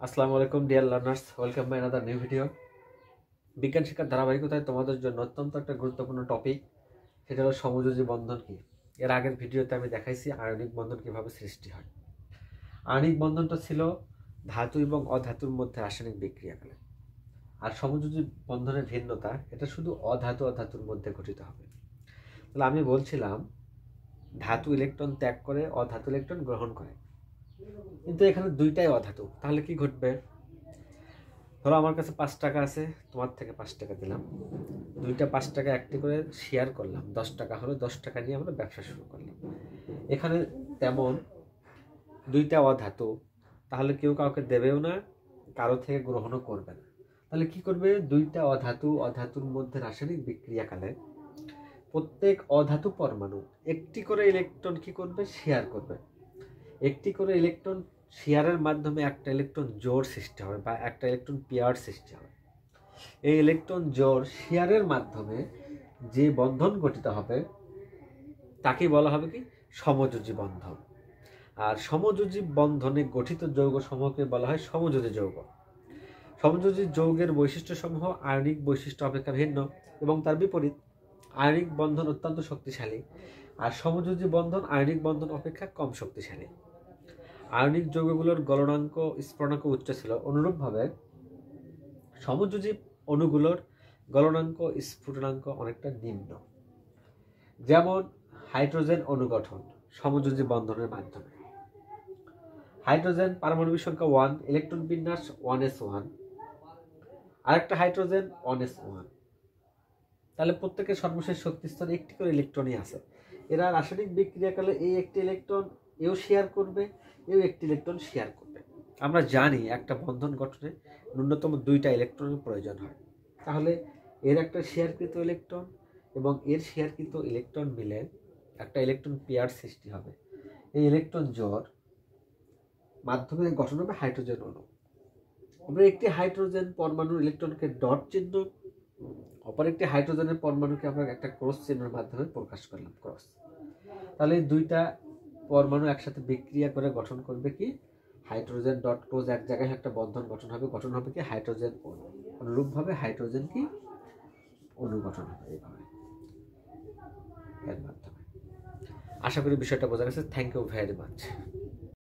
আসসালামু আলাইকুম dear learners, welcome by another new video. বিজ্ঞান শিক্ষার ধারাবাহিকতায় তোমাদের জন্য অত্যন্ত একটা গুরুত্বপূর্ণ টপিক, সেটা হলো সমযোজী বন্ধন কি। এর আগের ভিডিওতে আমি দেখাইছি আয়নিক বন্ধন কিভাবে সৃষ্টি হয়। আয়নিক বন্ধনটা ছিল ধাতু এবং অধাতুর মধ্যে রাসায়নিক বিক্রিয়াকালে, আর সমযোজী বন্ধনের ভিন্নতা, এটা শুধু অধাতুর মধ্যে ঘটিত হবে। তাহলে আমি বলছিলাম ধাতু ইলেকট্রন ত্যাগ করে অধাতু ইলেকট্রন গ্রহণ করে, কিন্তু এখানে দুইটাই অধাতু। তাহলে কি ঘটবে? ধরো আমার কাছে 5 টাকা আছে, তোমার থেকে 5 টাকা দিলাম, দুইটা 5 টাকা একটি করে শেয়ার করলাম, 10 টাকা হলো, 10 টাকা নিয়ে আমরা ব্যবসা শুরু করলাম। এখানে তেমন দুইটা অধাতু, তাহলে কেউ কাউকে দেবেও না, কারো থেকে গ্রহণও করবে না। তাহলে কি করবে? দুইটা অধাতুর মধ্যে রাসায়নিক বিক্রিয়াকালে প্রত্যেক অধাতু পরমাণু একটি করে ইলেকট্রন কি করবে? শেয়ার করবে। একটি করে ইলেকট্রন শেয়ারের মাধ্যমে একটা ইলেকট্রন জোড় সৃষ্টি হবে বা একটা ইলেকট্রন পেয়ার সৃষ্টি হবে। এই ইলেকট্রন জোড় শেয়ারের মাধ্যমে যে বন্ধন গঠিত হবে তাকে বলা হবে কি? সমযোজী বন্ধন। আর সমযোজী বন্ধনে গঠিত যৌগ সমূহকে বলা হয় সমযোজী যৌগ। সমযোজী যৌগের বৈশিষ্ট্য সমূহ আয়নিক বৈশিষ্ট্য অপেক্ষা ভিন্ন, এবং তার বিপরীত আয়নিক বন্ধন অত্যন্ত শক্তিশালী, আর সমযোজী বন্ধন আয়নিক বন্ধন অপেক্ষা কম শক্তিশালী। আয়নিক যৌগগুলোর গলনাঙ্ক স্ফুটনাঙ্ক উচ্চ ছিল, অনুরূপভাবে সমযোজী অণুগুলোর গলনাঙ্ক স্ফুটনাঙ্ক অনেকটা নিম্ন। যেমন হাইড্রোজেন অনুগঠন সমযোজী বন্ধনের মাধ্যমে। হাইড্রোজেন পারমাণবিক সংখ্যা 1, ইলেকট্রন বিন্যাস 1s1, আরেকটা হাইড্রোজেন 1s1। তাহলে প্রত্যেকের সর্বশেষ শক্তিস্তরে একটি করে ইলেকট্রনই আছে। এরা রাসায়নিক বিক্রিয়াকালে এই একটি ইলেকট্রন এও শেয়ার করবে, এও একটি ইলেকট্রন শেয়ার করবে। আমরা জানি একটা বন্ধন গঠনে ন্যূনতম 2টা ইলেকট্রনের প্রয়োজন হয়। তাহলে এর একটা শেয়ারকৃত ইলেকট্রন এবং এর শেয়ারকৃত ইলেকট্রন মিলে একটা ইলেকট্রন পেয়ার সৃষ্টি হবে। এই ইলেকট্রন জোড় মাধ্যমে গঠন হবে হাইড্রোজেন অণু। আমরা একটি হাইড্রোজেন পরমাণুর ইলেকট্রনকে ডট চিহ্ন, অপর একটি হাইড্রোজেনের পরমাণুকে আমরা একটা ক্রস চিহ্নের মাধ্যমে প্রকাশ করলাম, ক্রস। তাহলে এই দুইটা পরমাণু একসাথে বিক্রিয়া করে গঠন করবে কি? হাইড্রোজেন ডট ক্লোজ, এক জায়গায় একটা বন্ধন গঠন হবে কি? হাইড্রোজেন অণু। অনুরূপভাবে হাইড্রোজেন কি? অণু গঠন হবে এইভাবে, এর মাধ্যমে। আশা করি বিষয়টা বোঝা গেছে। Thank you very much.